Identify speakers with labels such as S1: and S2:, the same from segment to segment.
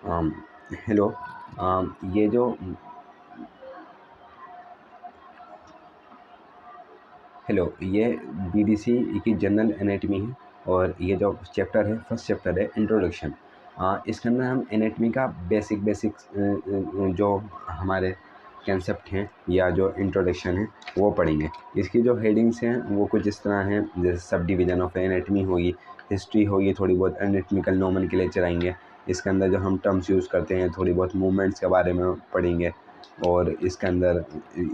S1: अम, hello. ये जो hello ये बीडीसी की जनरल एनाटमी है। और ये जो चैप्टर है, फर्स्ट चैप्टर है इंट्रोडक्शन। इसके अंदर हम एनाटमी का बेसिक जो हमारे कंसेप्ट हैं या जो इंट्रोडक्शन है वो पढ़ेंगे। इसकी जो हेडिंग्स हैं वो कुछ इस तरह हैं, जैसे सब डिवीज़न ऑफ एनाटमी होगी, हिस्ट्री होगी, थोड़ी बहुत एनाटमिकल नोमेनक्लेचर आएंगे। इसके अंदर जो हम टर्म्स यूज़ करते हैं, थोड़ी बहुत मूवमेंट्स के बारे में पढ़ेंगे। और इसके अंदर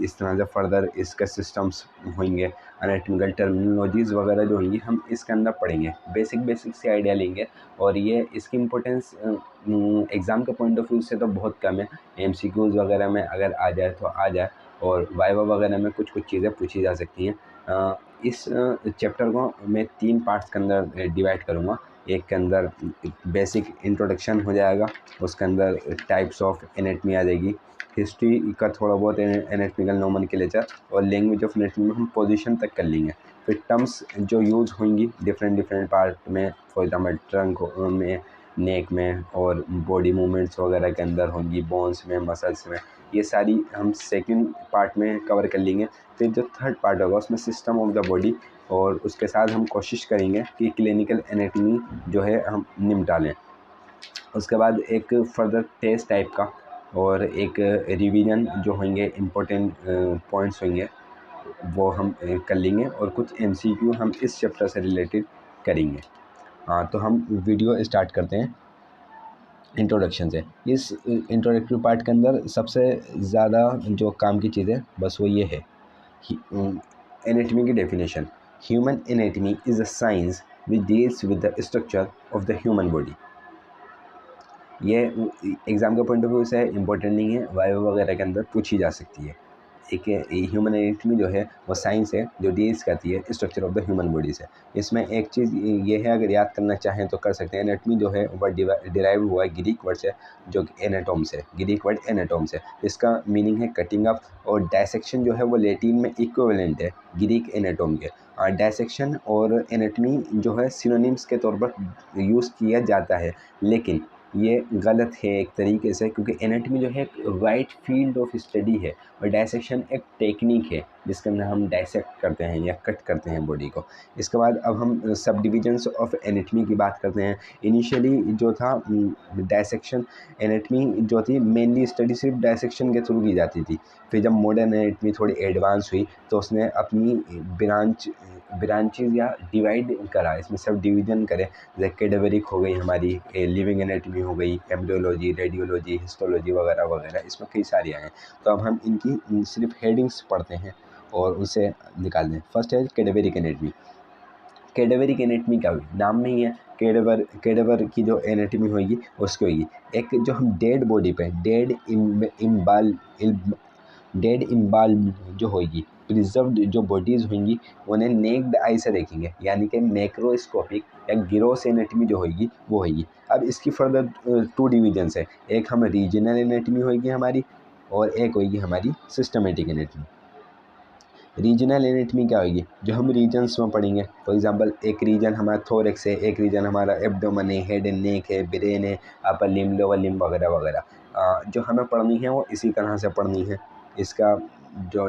S1: इस तरह से फर्दर इसके सिस्टम्स होंगे, एनाटॉमिकल टर्मिनोलॉजीज़ वगैरह जो होंगी हम इसके अंदर पढ़ेंगे, बेसिक से आइडिया लेंगे। और ये इसकी इम्पोर्टेंस एग्ज़ाम के पॉइंट ऑफ व्यू से तो बहुत कम है। एमसीक्यूज़ वगैरह में अगर आ जाए तो आ जाए, और वाइवा वगैरह में कुछ चीज़ें पूछी जा सकती हैं। इस चैप्टर को मैं 3 पार्ट्स के अंदर डिवाइड करूँगा। एक के अंदर बेसिक इंट्रोडक्शन हो जाएगा, उसके अंदर टाइप्स ऑफ एनाटमी आ जाएगी, हिस्ट्री का थोड़ा बहुत एनाटॉमिकल नोमेनक्लेचर, और लैंग्वेज ऑफ एनाटमी में हम पोजीशन तक कर लेंगे। फिर टर्म्स जो यूज़ होंगी डिफरेंट पार्ट में, फॉर एग्जांपल ट्रंक में, नेक में, और बॉडी मूवमेंट्स वगैरह के अंदर होंगी, बोन्स में, मसल्स में, ये सारी हम सेकंड पार्ट में कवर कर लेंगे। फिर जो थर्ड पार्ट होगा उसमें सिस्टम ऑफ द बॉडी, और उसके साथ हम कोशिश करेंगे कि क्लिनिकल एनाटमी जो है हम निपटा लें। उसके बाद एक फर्दर टेस्ट टाइप का और एक रिवीजन जो होंगे, इम्पोर्टेंट पॉइंट्स होंगे वो हम कर लेंगे, और कुछ एमसीक्यू हम इस चैप्टर से रिलेटेड करेंगे। तो हम वीडियो स्टार्ट करते हैं इंट्रोडक्शन से। इस इंट्रोडक्टरी पार्ट के अंदर सबसे ज़्यादा जो काम की चीज़ है बस वो ये है, एनाटमी की definition. Human anatomy is a science which deals with the structure of the human body. ये एग्ज़ाम के पॉइंट ऑफ व्यू से इम्पोर्टेंट नहीं है, वाइवा वगैरह के अंदर पूछी जा सकती है। एक ह्यूमन एनाटमी जो है वो साइंस है जो डील्स करती है structure of the human body से। इसमें एक चीज़ ये है, अगर याद करना चाहें तो कर सकते हैं। एनाटमी जो है वो डिराइव हुआ है ग्रीक वर्ड से, जो कि एनाटोम से, ग्रीक वर्ड एनाटोम से। इसका मीनिंग है कटिंग अप, और डायसेक्शन जो है वो लैटिन में इक्विवेलेंट है ग्रीक एनाटोम के। डायसेक्शन और एनाटमी जो है सिनोनिम्स के तौर पर यूज़ किया जाता है, लेकिन ये गलत है एक तरीके से, क्योंकि एनाटमी जो है एक वाइड फील्ड ऑफ स्टडी है, और डायसेक्शन एक टेक्निक है जिसके अंदर हम डायसेक्ट करते हैं या कट करते हैं बॉडी को। इसके बाद अब हम सब डिविजन्स ऑफ एनाटमी की बात करते हैं। इनिशियली जो था डायसेक्शन एनाटमी जो थी, मेनली स्टडी सिर्फ डायसेक्शन के थ्रू की जाती थी। फिर जब मॉडर्न एनाटमी थोड़ी एडवांस हुई तो उसने अपनी ब्रांचेज या डिवाइड करा, इसमें सब डिवीजन करे। जैसे कैडेवरिक हो गई हमारी, लिविंग एनाटमी हो गई, एम्ब्रियोलॉजी, रेडियोलॉजी, हिस्टोलॉजी वगैरह वगैरह, इसमें कई सारी आए हैं। तो अब हम इनकी सिर्फ हेडिंग्स पढ़ते हैं और उसे निकाल दें। फर्स्ट है कैडेवरिक एनाटमी। कैडेवरिक एनाटमी क्या हुई, नाम में ही है, कैडेवर की जो एनाटमी होगी उसकी होगी। एक जो हम डेड बॉडी पे, डेड इम्बाल्म जो होगी, प्रिजर्व्ड जो बॉडीज़ होंगी उन्हें नेक्ड आई से देखेंगे, यानी कि मैक्रोस्कोपिक या ग्रॉस एनाटमी जो होगी वो होगी। अब इसकी फर्दर 2 डिविजन्स है, एक हम रीजनल एनाटमी होगी हमारी, और एक होगी हमारी सिस्टमेटिक एनाटमी। रीजनल एनाटमी क्या होगी, जो हम रीजन्स में पढ़ेंगे। फॉर एग्जांपल एक रीजन हमारा थोरेक्स है, एक रीजन हमारा एब्डोमेन है, हेड एंड नेक है, ब्रेन है, अपर लिम्ब, लोअर लिम्ब वगैरह वगैरह। जो हमें पढ़नी है वो इसी तरह से पढ़नी है। इसका जो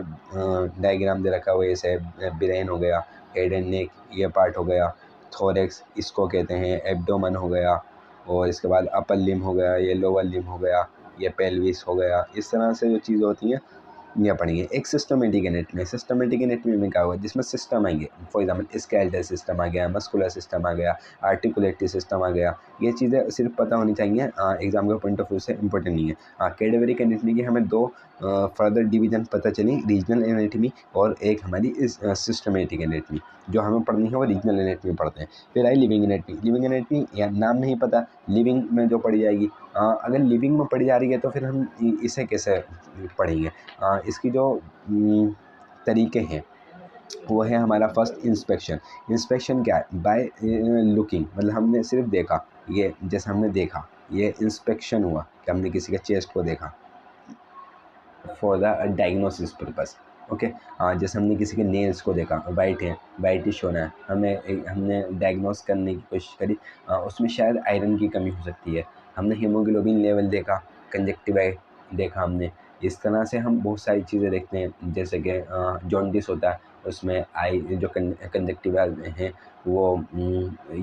S1: डायग्राम दे रखा है वो ऐसे है, ब्रेन हो गया, हेड एंड नेक ये पार्ट हो गया, थोरेक्स इसको कहते हैं, एब्डोमेन हो गया, और इसके बाद अपर लिम्ब हो गया, ये लोअर लिम्ब हो गया, ये पेल्विस हो गया। इस तरह से जो चीज़ होती हैं ये पढ़ेंगे। एक सिस्टमेटिक एनाटमी, सिस्टमेटिक एनाटमी में क्या हुआ, जिसमें सिस्टम आएंगे। फॉर एग्जांपल स्केलेटल सिस्टम आ गया, मस्कुलर सिस्टम आ गया, आर्टिकुलेटरी सिस्टम आ गया। ये चीज़ें सिर्फ पता होनी चाहिए, एग्जाम के पॉइंट ऑफ व्यू से इंपॉर्टेंट नहीं है। कैडेवरिक एनाटमी की हमें 2 फर्दर डिवीजन पता चली, रीजनल एनाटमी और एक हमारी सिस्टमेटिक एनाटमी। जो हमें पढ़नी है वो रीजनल एनाटमी पढ़ते हैं। फिर आई लिविंग एनाटमी। लिविंग एनाटमी या नाम नहीं पता, लिविंग में जो पढ़ी जाएगी। अगर लिविंग में पढ़ी जा रही है तो फिर हम इसे कैसे पढ़ेंगे। इसकी जो तरीके हैं वो है हमारा फर्स्ट इंस्पेक्शन। इंस्पेक्शन क्या है, बाय लुकिंग, मतलब हमने सिर्फ देखा, ये जैसे हमने देखा ये इंस्पेक्शन हुआ कि हमने किसी के चेस्ट को देखा for the diagnosis purpose. Okay. जैसे हमने किसी के नेल्स को देखा, वाइट है, वाइटिश होना है, हमने डायग्नोस करने की कोशिश करी, उसमें शायद आयरन की कमी हो सकती है। हमने हीमोग्लोबिन लेवल देखा, कंजक्टिवाई देखा हमने। इस तरह से हम बहुत सारी चीज़ें देखते हैं, जैसे कि जॉन्डिस होता है, उसमें आई जो कंजक्टिवा हैं वो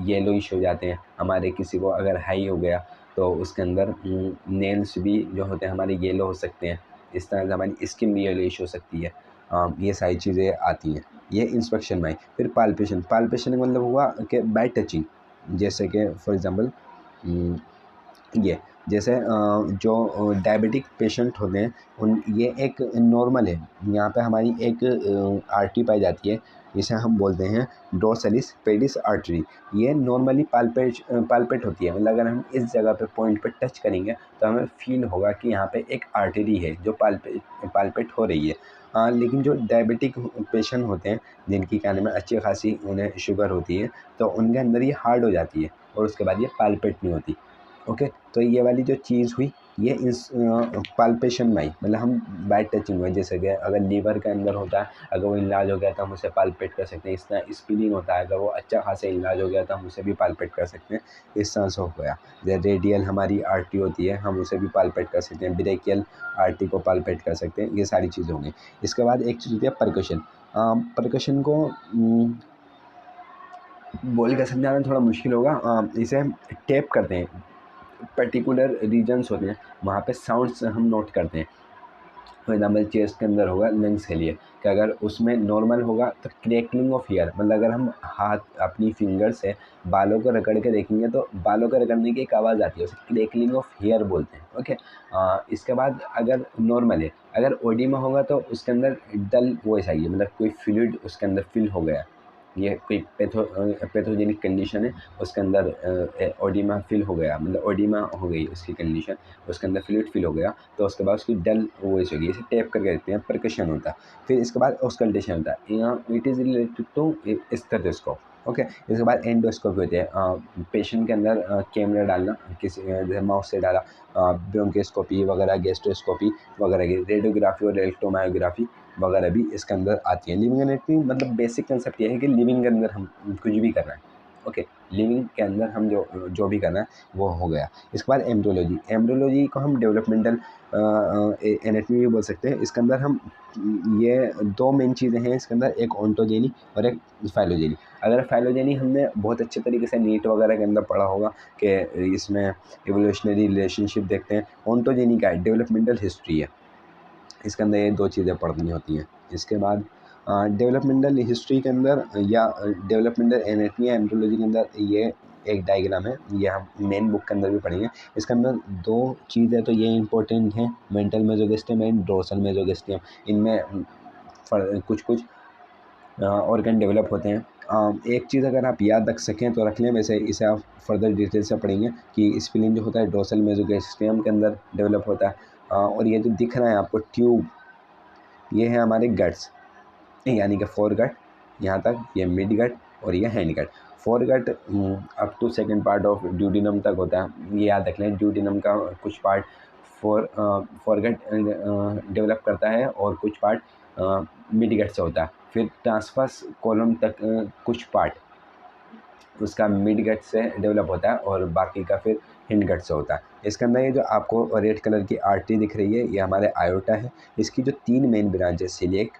S1: येलोइश हो जाते हैं। हमारे किसी को अगर हाई हो गया तो उसके अंदर नेल्स भी जो होते हैं हमारे येलो हो सकते हैं। इस तरह से हमारी स्किन भी येलोइश हो सकती है। ये सारी चीज़ें आती हैं। ये इंस्पेक्शन में आई। फिर पाल्पेशन, पाल्पेशन का मतलब हुआ कि बाय टचिंग, जैसे कि फॉर एग्ज़ाम्पल ये जैसे जो डायबिटिक पेशेंट होते हैं उन ये एक नॉर्मल है, यहाँ पे हमारी एक आर्टरी पाई जाती है जिसे हम बोलते हैं डोर्सलिस पेडिस आर्टरी। ये नॉर्मली पाल्पेट होती है, मतलब अगर हम इस जगह पे पॉइंट पे टच करेंगे तो हमें फील होगा कि यहाँ पे एक आर्टरी है जो पाल्पेट हो रही है। लेकिन जो डायबिटिक पेशेंट होते हैं जिनकी कहने में अच्छी खासी उन्हें शुगर होती है, तो उनके अंदर ये हार्ड हो जाती है और उसके बाद ये पाल्पेट नहीं होती। ओके, तो ये वाली जो चीज़ हुई ये इस पाल्पेशन में आई, मतलब हम बाय टचिंग हुए। जैसे कि अगर लीवर के अंदर होता है, अगर वो इलाज हो गया तो हम उसे पाल्पेट कर सकते हैं। इस तरह स्प्लीन होता है, अगर वो अच्छा खासा इलाज हो गया तो हम उसे भी पाल्पेट कर सकते हैं। इस तरह से हो गया। जैसे रेडियल हमारी आर्टरी होती है, हम उसे भी पाल्पेट कर सकते हैं। ब्रेकियल आर्टरी को पाल्पेट कर सकते हैं। ये सारी चीज़ें होंगी। इसके बाद एक चीज़ होती है परकशन। परकशन को बोल कर समझाना थोड़ा मुश्किल होगा। इसे हम टेप करते हैं, पर्टिकुलर रीजन्स होते हैं वहाँ पे साउंड्स हम नोट करते हैं। फॉर एग्जाम्पल चेस्ट के अंदर होगा लंग्स के लिए, कि अगर उसमें नॉर्मल होगा तो क्रैकलिंग ऑफ हेयर, मतलब अगर हम हाथ अपनी फिंगर से बालों को रगड़ के देखेंगे तो बालों को रगड़ने की एक आवाज़ आती है, उसे क्रैकलिंग ऑफ हेयर बोलते हैं। ओके, इसके बाद अगर नॉर्मल है, अगर ओडी में होगा तो उसके अंदर डल वॉइस आएगी, मतलब कोई फ्लूइड उसके अंदर फिल हो गया, ये कोई पैथोजेनिक कंडीशन है उसके अंदर ओडिमा फिल हो गया, मतलब ओडिमा हो गई उसकी कंडीशन, उसके अंदर फ्लूइड फिल हो गया, तो उसके बाद उसकी डल वॉइस होगी। इसे टैप करके देखते हैं, परकशन होता है। फिर इसके बाद ऑस्कल्टेशन होता है, यहाँ it is related to stethoscope. Okay, इसके बाद एंडोस्कोपी होती है, पेशेंट के अंदर कैमरा डालना, किसी जैसे माउथ से डाला, ब्रोंकोस्कोपी वगैरह, गैस्ट्रोस्कोपी वगैरह की, रेडियोग्राफी और इलेक्ट्रोमायोग्राफी वगैरह भी इसके अंदर आती है। लिविंग एनाटॉमी मतलब बेसिक कंसेप्ट ये है कि लिविंग के अंदर हम कुछ भी कर रहे हैं। ओके, लिविंग के अंदर हम जो जो भी कर रहे हैं वो हो गया। इसके बाद एम्ब्रियोलॉजी, एम्ब्रियोलॉजी को हम डेवलपमेंटल एनाटॉमी भी बोल सकते हैं। इसके अंदर हम ये दो मेन चीज़ें हैं इसके अंदर, एक ओंटोजेनी और एक फाइलोजेनी। अगर फाइलोजेनी हमने बहुत अच्छे तरीके से नीट वगैरह के अंदर पढ़ा होगा कि इसमें एवोल्यूशनरी रिलेशनशिप देखते हैं। ओंटोजेनी का है, डेवलपमेंटल हिस्ट्री है, इसके अंदर ये दो चीज़ें पढ़नी होती हैं। इसके बाद डेवलपमेंटल हिस्ट्री के अंदर या डेवलपमेंटल एनाटॉमी या एम्ब्रियोलॉजी के अंदर ये एक डायग्राम है, ये हम मेन बुक के अंदर भी पढ़ेंगे। इसके अंदर दो चीज़ें तो ये इंपॉर्टेंट हैं, मेंटल मेसोगेस्टियम एंड डोर्सल मेसोगेस्टियम। इनमें कुछ कुछ ऑर्गन डेवलप होते हैं। एक चीज़ अगर आप याद रख सकें तो रख लें, वैसे इसे आप फर्दर डिटेल से पढ़ेंगे कि स्प्लीन जो होता है डोर्सल मेसोगेस्टियम के अंदर डेवलप होता है। और ये जो दिख रहा है आपको ट्यूब, ये है हमारे गट्स, यानी कि फोर गट यहाँ तक, ये मिड गट और ये hind gut. Fore gut up to second part of duodenum तक होता है, ये याद रख लें। ड्यूडिनम का कुछ पार्ट फोर गट डेवलप करता है और कुछ पार्ट मिड गट से होता है। फिर ट्रांसफर्स कॉलम तक कुछ पार्ट उसका मिड गट से डेवलप होता है और बाकी का फिर हिंड गट से होता है। इसके अंदर ये जो आपको रेड कलर की आर्टरी दिख रही है ये हमारे आयोटा है। इसकी जो तीन मेन ब्रांच है, सिलिएक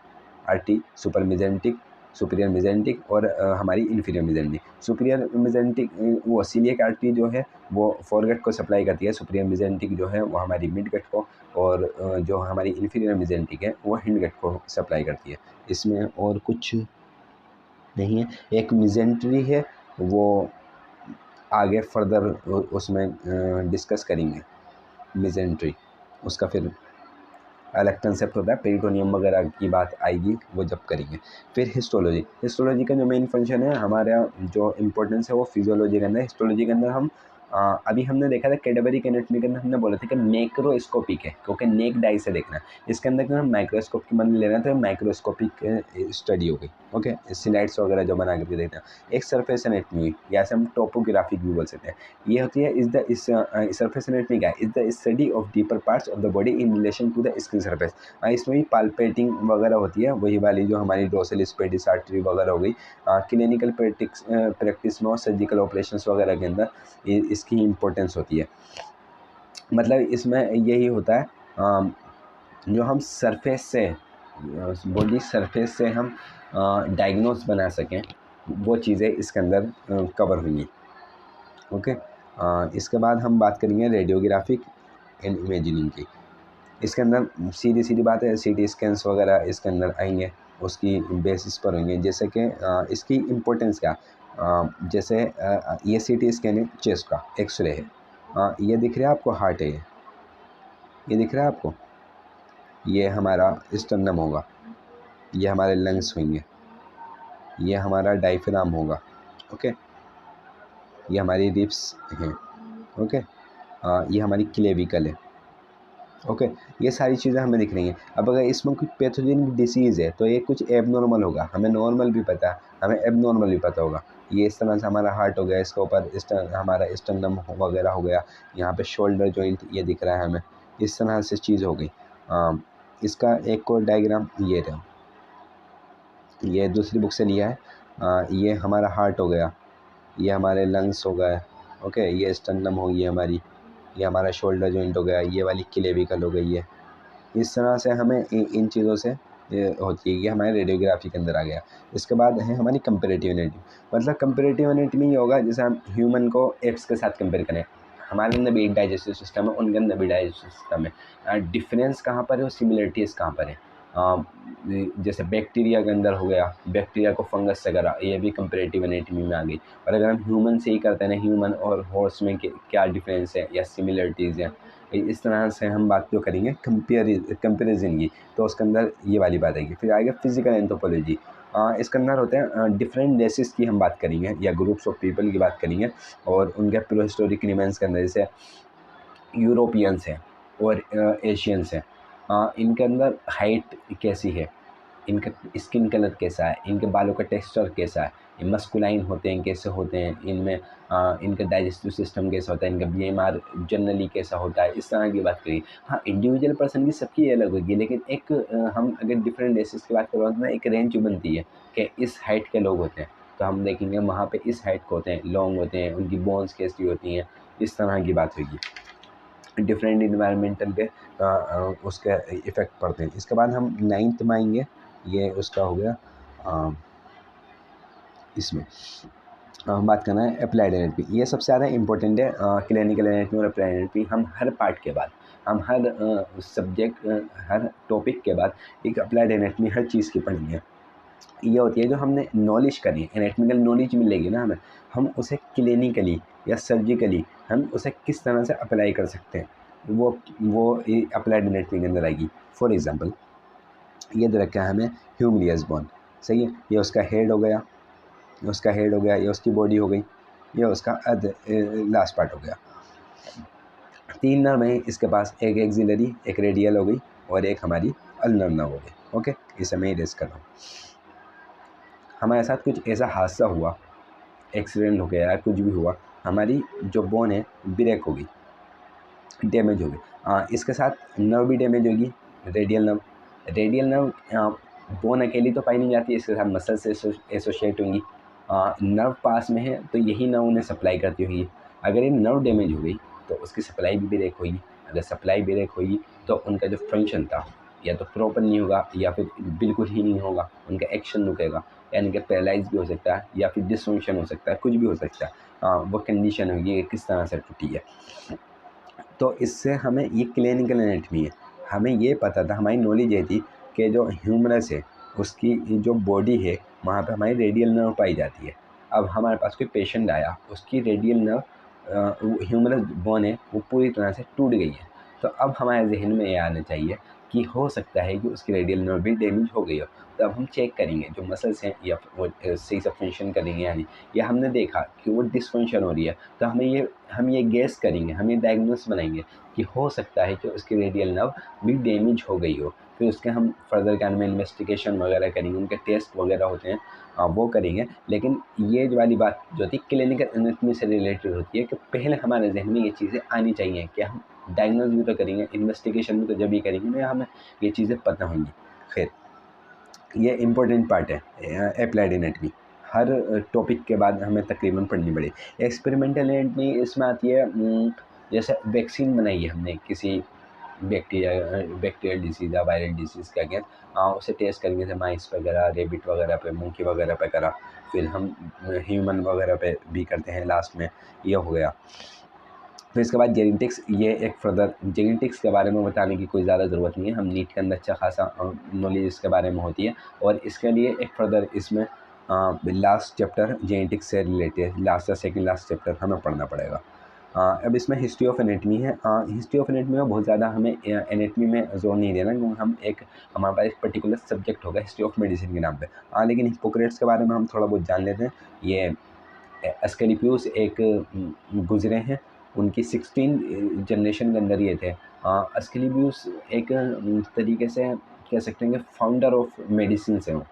S1: आर्टरी, सुपर मेजेंटिक, सुपीरियर मेजेंटिक और हमारी इन्फीरियर मेजेंटिक। सुपीरियर मेजेंटिक वो सिलिएक आर्टरी जो है वो फोरगट को सप्लाई करती है, सुपीरियर मेजेंटिक जो है वो हमारी मिड गट को, और जो हमारी इन्फीरियर मेजेंटिक है वो हिंड गट को सप्लाई करती है। इसमें और कुछ नहीं है। एक मेजेंट्री है, वो आगे फर्दर उसमें डिस्कस करेंगे मेजेंट्री, उसका फिर अलग कंसेप्ट होता है, पेरिटोनियम वगैरह की बात आएगी वो जब करेंगे। फिर हिस्टोलॉजी, हिस्टोलॉजी का जो मेन फंक्शन है, हमारा जो इम्पोर्टेंस है वो फिजियोलॉजी के अंदर। हिस्टोलॉजी के अंदर हम अभी हमने देखा था कैडेवरिक एनाटॉमी के अंदर हमने बोला था कि मैक्रोस्कोपिक है क्योंकि नेक डाई से देखना है। इसके अंदर हम माइक्रोस्कोप की मदद लेना तो माइक्रोस्कोपिक स्टडी हो गई। ओके, स्लाइड्स वगैरह जो बना करके देखते हैं। एक सरफेस एनाटॉमी, या से हम टोपोग्राफिक भी बोल सकते हैं, ये होती है इज द सरफेस एनाटॉमी क्या है, is the study of deeper parts of the body in relation to the skin surface. इसमें भी पाल्पेटिंग वगैरह होती है, वही वाली जो हमारी डोर्सल स्पेडिस आर्टरी वगैरह हो गई। क्लिनिकल प्रैक्टिस में और सर्जिकल ऑपरेशंस वगैरह के अंदर इसकी इंपॉर्टेंस होती है। मतलब इसमें यही होता है, जो हम सरफेस से बॉडी सरफेस से हम डायग्नोस बना सकें, वो चीज़ें इसके अंदर कवर हुई। ओके, इसके बाद हम बात करेंगे रेडियोग्राफिक एंड इमेजिंग की। इसके अंदर सीधी सीधी बात है, सीटी स्कैन्स वगैरह इसके अंदर आएंगे, उसकी बेसिस पर होंगे। जैसे कि इसकी इम्पोर्टेंस क्या, जैसे ये सीटी स्कैन है चेस्ट का, एक्सरे है, ये दिख रहा है आपको, हार्ट है, ये दिख रहा है आपको, ये हमारा स्टर्नम होगा, ये हमारे लंग्स होंगे, ये हमारा डायफ्राम होगा, ओके, ये हमारी रिब्स हैं, ओके, ये हमारी क्लेविकल है, ओके। ये सारी चीज़ें हमें दिख रही हैं। अब अगर इसमें कोई पैथोजेनिक डिसीज़ है तो ये कुछ एबनॉर्मल होगा, हमें नॉर्मल भी पता है, हमें एबनॉर्मल भी पता होगा। ये इस तरह से हमारा हार्ट हो गया, इसके ऊपर हमारा स्टर्नम वगैरह हो गया, यहाँ पे शोल्डर जॉइंट ये दिख रहा है हमें, इस तरह से चीज़ हो गई। इसका एक और डायग्राम ये रहा, ये दूसरी बुक से लिया है। ये हमारा हार्ट हो गया, ये हमारे लंग्स हो गए, ओके, ये स्टर्नम हो गई हमारी, ये हमारा शोल्डर जॉइंट हो गया, ये वाली क्लेविकल हो गई है। इस तरह से हमें इन चीज़ों से होती है, ये हमारे रेडियोग्राफी के अंदर आ गया। इसके बाद है हमारी कंपैरेटिव एनाटॉमी। मतलब कंपैरेटिव एनाटॉमी ये होगा जैसे हम ह्यूमन को एप्स के साथ कंपेयर करें, हमारे अंदर भी एक डाइजेस्टिव सिस्टम है, उनके अंदर भी डाइजेस्टिव सिस्टम है, डिफरेंस कहाँ पर है और सिमिलरिटीज़ कहाँ पर है। जैसे बैक्टीरिया के अंदर हो गया, बैक्टीरिया को फंगस से करा, ये भी कंपैरेटिव एनाटॉमी में आ गई। और अगर हम ह्यूमन से ही करते हैं ना, ह्यूमन और हॉर्स में क्या डिफरेंस है या सिमिलरिटीज़ हैं, इस तरह से हम बात जो करेंगे कंपेरिजन की, तो उसके अंदर ये वाली बात आएगी। फिर आएगा फिजिकल एंथ्रोपोलॉजी, इसके अंदर होते हैं डिफरेंट रेसेस की हम बात करेंगे या ग्रुप्स ऑफ पीपल की बात करेंगे, और उनके प्रीहिस्टोरिक रिमेन्स के अंदर जैसे यूरोपियंस हैं और एशियंस हैं, इनके अंदर हाइट कैसी है, इनका स्किन कलर कैसा है, इनके बालों का टेक्सचर कैसा है, ये मस्कुलाइन होते हैं कैसे होते हैं, इनमें इनका डाइजेस्टिव सिस्टम कैसा होता है, इनका बीएमआर जनरली कैसा होता है, इस तरह की बात करिए। हाँ, इंडिविजुअल पर्सन की सबकी अलग होगी, लेकिन एक हम अगर डिफरेंट रेसेस की बात करें तो ना एक रेंज बनती है कि इस हाइट के लोग होते हैं, तो हम देखेंगे वहाँ पे इस हाइट के होते हैं, लॉन्ग होते हैं, उनकी बोन्स कैसी होती हैं, इस तरह की बात होगी। डिफरेंट इन्वायरमेंटल के उसके इफ़ेक्ट पड़ते हैं। इसके बाद हम 9th में आएंगे, ये उसका हो गया, इसमें हम बात करना है अप्लाइड एनाटॉमी। ये सबसे ज़्यादा इंपॉर्टेंट है, क्लिनिकल एनाटॉमी और अप्लाइड एनाटॉमी। हम हर पार्ट के बाद, हम हर सब्जेक्ट, हर टॉपिक के बाद एक अप्लाइड एनाटॉमी हर चीज़ की पढ़ेंगे। ये होती है जो हमने नॉलेज करी, एनाटॉमिकल नॉलेज मिलेगी ना हमें, हम उसे क्लिनिकली या सर्जिकली हम उसे किस तरह से अप्लाई कर सकते हैं, वो अप्लाइड एनाटॉमी के अंदर आएगी। फॉर एग्जांपल ये दे रखा है हमें ह्यूमलियस बोन, सही है, ये उसका हेड हो गया, ये उसका हेड हो गया, ये उसकी बॉडी हो गई, ये उसका लास्ट पार्ट हो गया। 3 नर्व हैं इसके पास, एक एक्सिलरी, एक रेडियल हो गई और एक हमारी अल्नर नर्व हो गई, ओके। इसे मैं इरेज कर रहा हूँ। हमारे साथ कुछ ऐसा हादसा हुआ, एक्सीडेंट हो गया या कुछ भी हुआ, हमारी जो बोन है ब्रेक हो गई, डैमेज हो गई, इसके साथ नर्व भी डैमेज होगी, radial nerve. Radial nerve bone अकेली तो पाई नहीं जाती, इसके साथ मसल से एसोसिएट होंगी। नर्व पास में है तो यही नर्व उन्हें सप्लाई करती होगी। अगर ये नर्व डैमेज हो गई तो उसकी सप्लाई भी ब्रेक होगी। अगर सप्लाई ब्रेक होगी तो उनका जो फंक्शन था या तो प्रॉपर नहीं होगा या फिर बिल्कुल ही नहीं होगा, उनका एक्शन रुकेगा, यानी कि पैरालाइज भी हो सकता है या फिर डिसफंक्शन हो सकता है, कुछ भी हो सकता है। वो कंडीशन होगी कि किस तरह से टूटी है। तो इससे हमें ये क्लिनिकल एनाटॉमी है, हमें ये पता था, हमारी नॉलेज ये थी कि जो ह्यूमरस है उसकी जो बॉडी है वहाँ पे हमारी रेडियल नर्व पाई जाती है। अब हमारे पास कोई पेशेंट आया, उसकी रेडियल नर्व ह्यूमरस बोन है वो पूरी तरह से टूट गई है, तो अब हमारे जहन में ये आना चाहिए कि हो सकता है कि उसकी रेडियल नर्व भी डैमेज हो गई हो। तो अब हम चेक करेंगे जो मसल्स हैं या वो सही से फंक्शन करेंगे या नहीं, या हमने देखा कि वो डिसफंक्शन हो रही है, तो हम ये गेस करेंगे, हम ये डायग्नोस बनाएंगे कि हो सकता है कि उसकी रेडियल नर्व भी डैमेज हो गई हो। फिर उसके हम फर्दर क्या में इन्वेस्टिगेशन वगैरह करेंगे, उनके टेस्ट वगैरह होते हैं वो करेंगे। लेकिन ये जो वाली बात जो होती है क्लिनिकल एनाटॉमी से रिलेटेड होती है कि पहले हमारे जहन में ये चीज़ें आनी चाहिए कि हम डायग्नोस भी तो करेंगे, इन्वेस्टिगेशन भी तो जब भी करेंगे ना हमें ये चीज़ें पता होंगी। खैर, ये इम्पोर्टेंट पार्ट है अप्लाइड एनाटॉमी, हर टॉपिक के बाद हमें तकरीबन पढ़नी पड़े। एक्सपेरिमेंटल एनाटॉमी इसमें आती है जैसे वैक्सीन बनाई है हमने किसी बैक्टीरियल डिसीज़ या वायरल डिसीज़ के अगेंस्ट, उसे टेस्ट करेंगे जैसे माइस वगैरह, रेबिट वगैरह पे, मंकी वगैरह पे करा, फिर हम ह्यूमन वगैरह पे भी करते हैं लास्ट में, ये हो गया। फिर इसके बाद जेनेटिक्स, ये एक फर्दर जेनेटिक्स के बारे में बताने की कोई ज़्यादा ज़रूरत नहीं है, हम नीट के अंदर अच्छा खासा नॉलेज इसके बारे में होती है। और इसके लिए एक फर्दर इसमें लास्ट चैप्टर जेनेटिक्स से रिलेटेड, लास्ट या सेकेंड लास्ट चैप्टर हमें पढ़ना पड़ेगा। अब इसमें हिस्ट्री ऑफ एनेटमी है। हिस्ट्री ऑफ एनेटमी में बहुत ज़्यादा हमें एनेटमी में जोर नहीं देना, क्योंकि हमारे पास एक पर्टिकुलर सब्जेक्ट होगा हिस्ट्री ऑफ मेडिसिन के नाम पे। लेकिन हिप्पोक्रेट्स के बारे में हम थोड़ा बहुत जान लेते हैं। ये एस्क्लेपियस एक गुजरे हैं, उनकी 16 जनरेशन के अंदर ये थे। एस्क्लेपियस एक तरीके से कह सकते हैं कि फाउंडर ऑफ मेडिसिन से हो,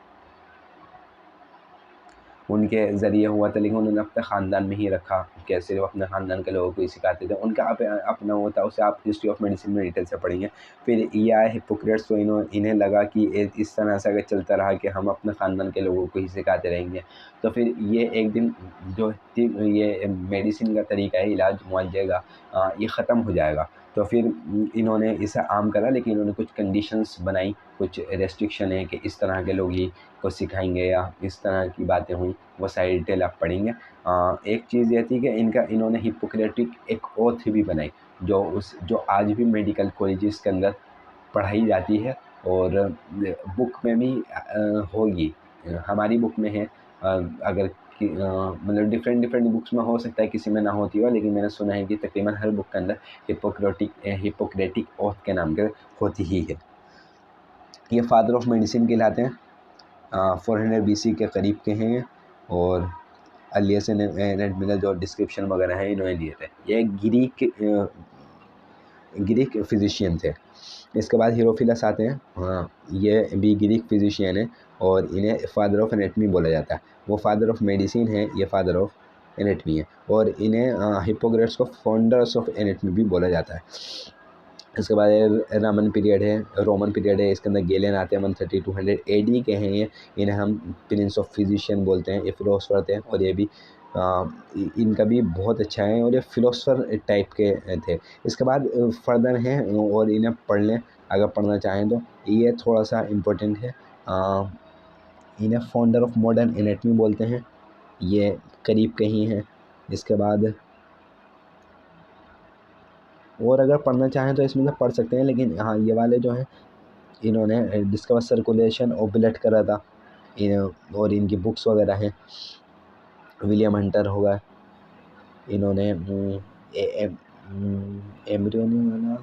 S1: उनके ज़रिए हुआ था, लेकिन उन्होंने अपने ख़ानदान में ही रखा, कैसे वो अपने ख़ानदान के लोगों को ही सिखाते थे। उनका अपना होता, उसे आप हिस्ट्री ऑफ मेडिसिन में डिटेल से पढ़ेंगे। फिर ये आए हिप्पोक्रेट्स, तो इन्हें लगा कि इस तरह से अगर चलता रहा कि हम अपने ख़ानदान के लोगों को ही सिखाते रहेंगे, तो फिर ये एक दिन जो ये मेडिसिन का तरीका है, इलाज मुआवजे का, ये ख़त्म हो जाएगा। तो फिर इन्होंने इसे आम करा, लेकिन इन्होंने कुछ कंडीशंस बनाई, कुछ रेस्ट्रिक्शन है कि इस तरह के लोग ही को सिखाएंगे या इस तरह की बातें हुई, वो सारी डिटेल आप पढ़ेंगे। एक चीज़ ये थी कि इन्होंने हिप्पोक्रेटिक एक ओथ भी बनाई, जो आज भी मेडिकल कॉलेजेस के अंदर पढ़ाई जाती है, और बुक में भी होगी, हमारी बुक में है। अगर मतलब डिफरेंट बुक्स में हो सकता है किसी में ना होती हो, लेकिन मैंने सुना है कि तकरीबन हर बुक के अंदर हिप्पोक्रेटिक ओथ के नाम के होती ही है। ये फादर ऑफ मेडिसिन कहलाते हैं। 400 BC के करीब के हैं, और अलियस एंड जो डिस्क्रिप्शन वगैरह है इन्होंने दिए थे। ये ग्रीक फिजिशियन थे। इसके बाद हीरोफिलस आते हैं। ये भी ग्रीक फिजिशियन है, और इन्हें फादर ऑफ एनेटमी बोला जाता है। वो फादर ऑफ मेडिसिन है, ये फादर ऑफ एनेटमी है, और इन्हें हिप्पोक्रेट्स को फाउंडर्स ऑफ एनेटमी भी बोला जाता है। इसके बाद रोमन पीरियड है। इसके अंदर गेलेन आते हैं, 130-200 AD के हैं ये। इन्हें हम प्रिंस ऑफ फिजिशियन बोलते हैं। ये फिलोसफर थे, और ये भी इनका भी बहुत अच्छा है, और ये फिलोसफर टाइप के थे। इसके बाद फर्दर हैं, और इन्हें पढ़ लें अगर पढ़ना चाहें तो। ये थोड़ा सा इम्पोर्टेंट है। इन्हें फाउंडर ऑफ मॉडर्न एनेटमी बोलते हैं, ये करीब के ही हैं। इसके बाद और अगर पढ़ना चाहें तो इसमें से पढ़ सकते हैं, लेकिन हाँ, ये वाले जो हैं इन्होंने डिस्कवर सर्कुलेशन और ब्लड करा था, और इनकी बुक्स वगैरह हैं। विलियम हंटर होगा, इन्होंने एम्ब्रियोनी वाला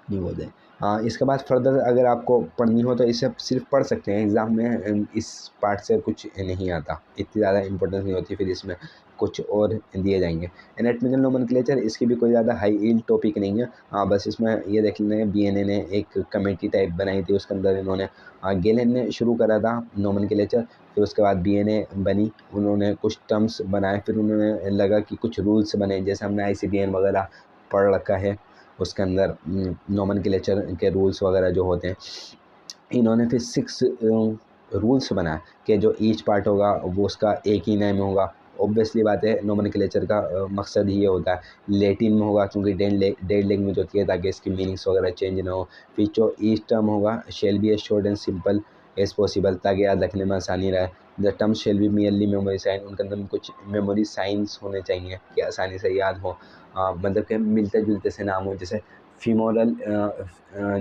S1: नहीं बोलते। हाँ, इसके बाद फर्दर अगर आपको पढ़नी हो तो इसे सिर्फ पढ़ सकते हैं, एग्ज़ाम में इस पार्ट से कुछ नहीं आता, इतनी ज़्यादा इंपॉर्टेंस नहीं होती, फिर इसमें कुछ और दिए जाएंगे। एनाटॉमिकल नोमेनक्लेचर, इसकी भी कोई ज़्यादा हाई यील्ड टॉपिक नहीं है। हाँ, बस इसमें ये देख लेना है, BNA ने एक कमेटी टाइप बनाई थी, उसके अंदर इन्होंने गेलेन ने शुरू करा था नोमेनक्लेचर, फिर उसके बाद BNA बनी, उन्होंने कुछ टर्म्स बनाए, फिर उन्होंने लगा कि कुछ रूल्स बने, जैसे हमने ICBN वगैरह पढ़ रखा है, उसके अंदर नोमेनक्लेचर के रूल्स वगैरह जो होते हैं। इन्होंने फिर 6 रूल्स बनाए कि जो ईच पार्ट होगा वो उसका एक ही नेम होगा। ऑब्वियसली बात है, नोमेनक्लेचर का मकसद ही ये होता है। लैटिन में होगा क्योंकि डेड लैंग्वेज होती है, ताकि इसकी मीनिंग्स वगैरह चेंज ना हो। फिर जो ईच टर्म होगा shall be as short and simple as possible, ताकि याद रखने में आसानी रहे। The term shall be merely memory sign, उनके अंदर कुछ मेमोरी साइंस होने चाहिए कि आसानी से याद हो। मतलब कि मिलते जुलते से नाम हो, जैसे फीमोरल,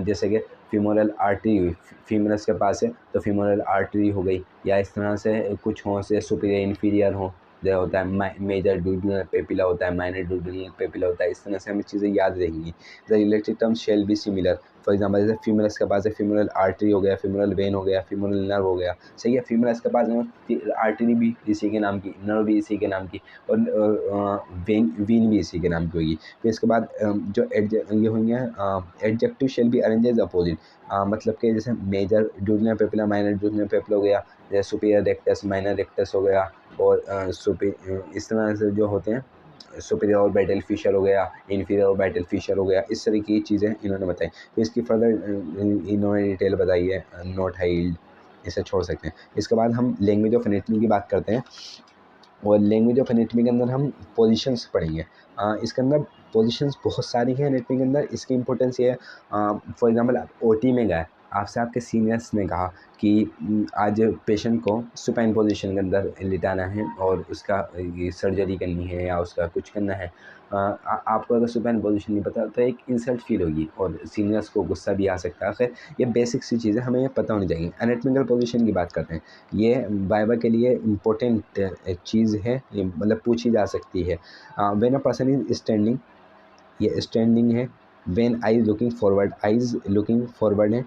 S1: जैसे कि फीमोरल आर्टरी हुई, फीमरस के पास है तो फीमोरल आर्टरी हो गई, या इस तरह से कुछ हों से सुपीरियर इन्फीरियर हो, जो होता है मेजर ड्यूडेनल पेपिला होता है, माइनर ड्यूडेनल पेपिला होता है। इस तरह से हमें चीज़ें याद रहेंगी। The related terms shall be similar. For example जैसे फीमरस के पास है, फीमोरल आर्टरी हो गया, फीमोरल वेन हो गया, फीमोरल नर्व हो गया, सही है। फीमरस के पास है आर्टरी भी इसी के नाम की, नर्व भी इसी के नाम की, और वेन भी इसी के नाम की होगी। फिर इसके बाद जो ये हुई हैं adjective shall be arrange as opposite, मतलब कि जैसे major duodenal papilla, minor duodenal papilla हो गया, जैसे सुपीरियर रेक्टस, माइनर रेक्टस हो गया, और इस तरह से जो होते हैं सुपीरियर और बैटल फिशर हो गया, इन्फीरियर और बैटल फिशर हो गया, इस तरह की चीज़ें इन्होंने बताई। तो इसकी फर्दर इन्होंने डिटेल बताई है, नॉट हाई यील्ड, इसे छोड़ सकते हैं। इसके बाद हम लैंग्वेज ऑफ एनेटमी की बात करते हैं। और लैंग्वेज ऑफ एनाटमी के अंदर हम पोजीशंस पढ़ेंगे। इसके अंदर पोजीशंस बहुत सारी हैं एनाटमी के अंदर। इसकी इंपॉर्टेंस ये है, फॉर एग्जांपल आप ओटी में गए, आपसे आपके सीनियर्स ने कहा कि आज पेशेंट को सुपाइन पोजीशन के अंदर लिटाना है और उसका ये सर्जरी करनी है या उसका कुछ करना है। आपको अगर सुपाइन पोजीशन नहीं पता तो एक इंसल्ट फील होगी और सीनियर्स को गुस्सा भी आ सकता है। खैर ये बेसिक सी चीज़ें हमें ये पता होनी चाहिए। एनाटॉमिकल पोजीशन की बात करते हैं, ये वाइवा के लिए इम्पोर्टेंट चीज़ है, ये मतलब पूछी जा सकती है। When a person is standing, ये स्टैंडिंग है। When eyes looking forward, eyes looking forward है,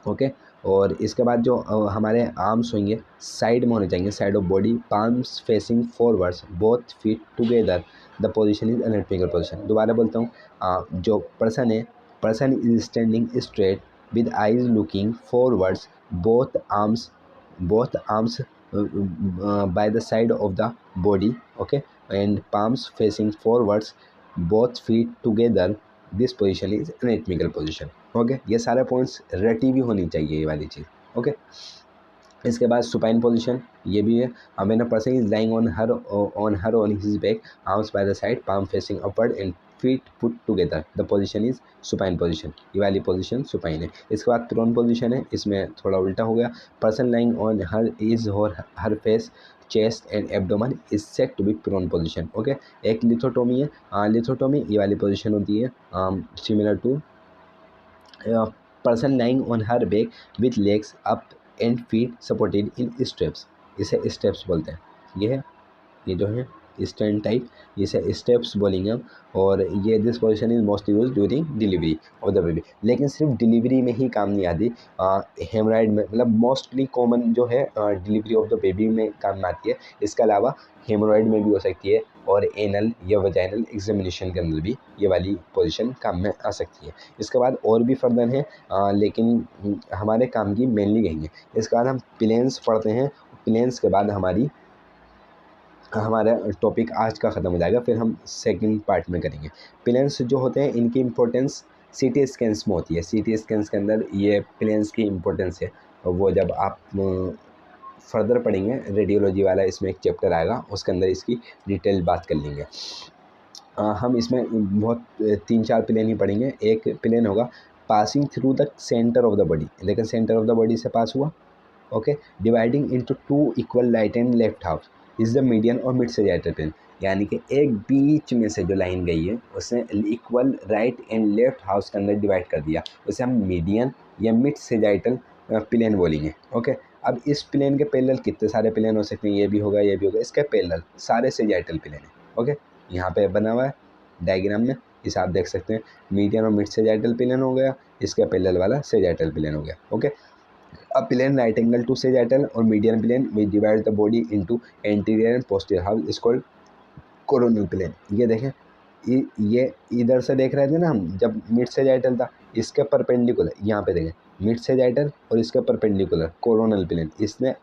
S1: ओके। और इसके बाद जो हमारे आर्म्स होंगे साइड में होने चाहिए, side of body, palms facing forwards, both feet together, the position is anatomical position. दोबारा बोलता हूँ, जो पर्सन है, person is standing straight with eyes looking forwards, both arms by the side of the body, okay, and palms facing forwards, both feet together, this position is anatomical position, okay. ये सारे points रटी भी होनी चाहिए ये वाली चीज़, okay. इसके बाद supine position ये भी है। When a person is lying on his back, arms by the side, palm facing upward and feet put together, the position is supine position. ये वाली पोजीशन सुपाइन है। इसके बाद प्रोन पोजीशन है, इसमें थोड़ा उल्टा हो गया। Person lying on her face, chest and abdomen is set to be prone position, okay. एक लिथोटोमी है। लिथोटोमी ये वाली पोजीशन होती है similar to person lying on her back with legs up and feet supported in steps, इसे steps बोलते हैं। ये जो है स्टैंड टाइप, इसे स्टेप्स बोलेंगे हम। और ये this position is mostly use during delivery of the baby, लेकिन सिर्फ डिलीवरी में ही काम नहीं आती। हेमराइड में, मतलब मोस्टली कॉमन जो है डिलीवरी ऑफ द बेबी में काम में आती है। इसके अलावा हेमराइड में भी हो सकती है और एनल या वजाइनल एग्जामिनेशन के अंदर भी ये वाली पोजीशन काम में आ सकती है। इसके बाद और भी फर्दर है, लेकिन हमारे काम की मेनली यही है। इसके बाद हम प्लेन्स पढ़ते हैं। प्लेन्स के बाद हमारा टॉपिक आज का ख़त्म हो जाएगा, फिर हम सेकंड पार्ट में करेंगे। प्लेन्स जो होते हैं इनकी इम्पोर्टेंस सीटी स्कैन्स में होती है। सीटी स्कैन्स के अंदर ये प्लेन्स की इम्पोर्टेंस है, वो जब आप फर्दर पढ़ेंगे रेडियोलॉजी वाला इसमें एक चैप्टर आएगा, उसके अंदर इसकी डिटेल बात कर लेंगे। हम इसमें बहुत 3-4 प्लेन ही पढ़ेंगे। एक प्लेन होगा passing through the centre of the body, लेकिन सेंटर ऑफ द बॉडी से पास हुआ, okay. Dividing into 2 equal right and left half is the median और मिड सेजाइटल प्लेन, यानी कि एक बीच में से जो लाइन गई है उसने equal right and left house के अंदर डिवाइड कर दिया, उसे हम मीडियन या मिड सेजाइटल प्लेन बोलेंगे, ओके। अब इस प्लेन के पैरेलल कितने सारे प्लेन हो सकते हैं, ये भी होगा, ये भी होगा, इसके पैरेलल सारे सेजाइटल प्लेन है, ओके। यहाँ पे बना हुआ है डायग्राम में, इस आप देख सकते हैं। मीडियन और मिड सेजाइटल प्लेन हो गया, इसका पैरेलल वाला सेजाइटल प्लेन हो गया, okay. A plane right angle to sagittal or median plane which divides the body into anterior and posterior half is called coronal plane। ये देखें, ये इधर से देख रहे थे ना हम, जब मिड सेजाइटल था, इसके परपेंडिकुलर यहाँ पे देखें मिड सेजाइटल और इसके परपेंडिकुलर कोरोनल प्लेन, इसने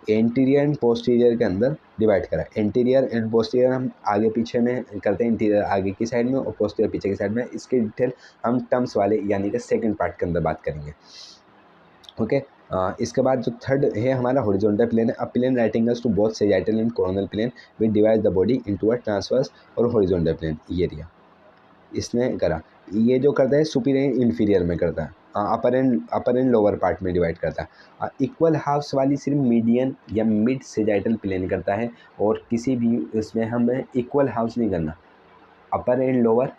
S1: एंटीरियर एंड पोस्टीरियर के अंदर डिवाइड करा। एंटीरियर एंड पोस्टीरियर हम आगे पीछे में करते हैं, इंटीरियर आगे की साइड में और पोस्टीरियर पीछे की साइड में। इसकी डिटेल हम टर्म्स वाले यानी कि सेकंड पार्ट के अंदर बात करेंगे, ओके। इसके बाद जो थर्ड है हमारा हॉरिजॉन्टल प्लेन है। A plane right angles to both sagittal and coronal plane which divide the body into a transverse और हॉरिजॉन्टल प्लेन, ये दिया इसने करा। ये जो करता है सुपीरियर इंफीरियर में करता है, अपर एंड लोअर पार्ट में डिवाइड करता है। इक्वल हाफ्स वाली सिर्फ मीडियन या मिड सेजाइटल प्लेन करता है, और किसी भी इसमें हमें इक्वल हाफ्स नहीं करना, अपर एंड लोअर,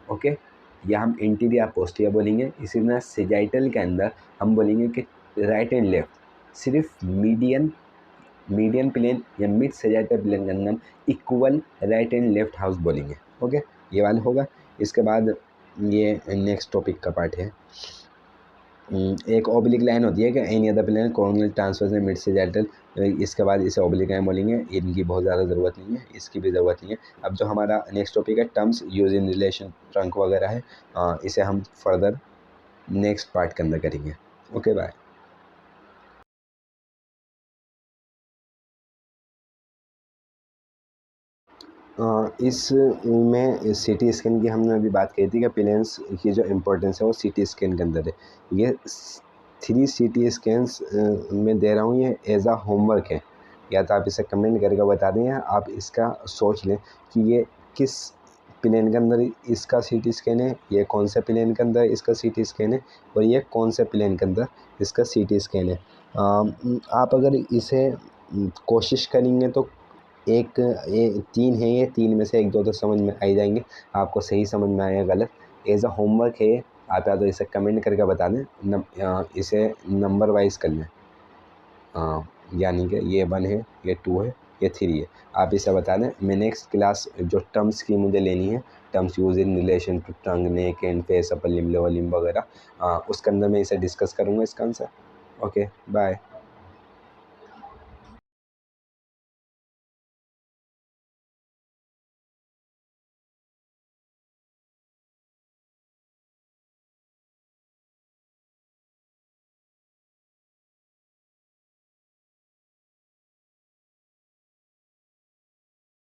S1: ओके, या हम इंटीरियर पोस्टीरियर बोलेंगे। इसी तरह सेजाइटल के अंदर हम बोलेंगे कि राइट एंड लेफ्ट, सिर्फ मीडियन प्लेन या मिड सेजाइटल प्लेन के अंदर हम equal right and left house बोलेंगे, ओके। ये वाला होगा। इसके बाद ये नेक्स्ट टॉपिक का पार्ट है। एक ओब्लिक लाइन होती है कि any other plane coronal transverse में मिड सेजाइटल, इसके बाद इसे ओब्लिक लाइन बोलेंगे। इनकी बहुत ज़्यादा ज़रूरत नहीं है, इसकी भी ज़रूरत नहीं है। अब जो हमारा नेक्स्ट टॉपिक है terms use in relation trunk वगैरह है, इसे हम फर्दर नेक्स्ट पार्ट के अंदर करेंगे, ओके बाय। इस में सीटी स्कैन की हमने अभी बात की थी कि प्लेन्स की जो इम्पोर्टेंस है वो सीटी स्कैन के अंदर है। ये 3 सीटी स्कैन्स में दे रहा हूँ, ये एज आ होमवर्क है। या तो आप इसे कमेंट करके बता दें या आप इसका सोच लें कि ये किस प्लेन के अंदर इसका सीटी स्कैन है, ये कौन से प्लेन के अंदर इसका सीटी स्कैन है और ये कौन से प्लेन के अंदर इसका सीटी स्कैन है। आप अगर इसे कोशिश करेंगे तो एक ये 3 है, ये 3 में से 1-2 तो समझ में आ ही जाएंगे, आपको सही समझ में आया गलत। एज अ होमवर्क है, आप या तो इसे कमेंट करके बता दें, इसे नंबर वाइज कर लें, यानी कि ये 1 है, ये 2 है, ये 3 है, आप इसे बता दें। मैं नेक्स्ट क्लास जो टर्म्स की मुझे लेनी है, terms use in relation to tongue, neck and face, upper limb, lower limb वगैरह, उसके अंदर मैं इसे डिस्कस करूँगा इसका आंसर। Okay, bye.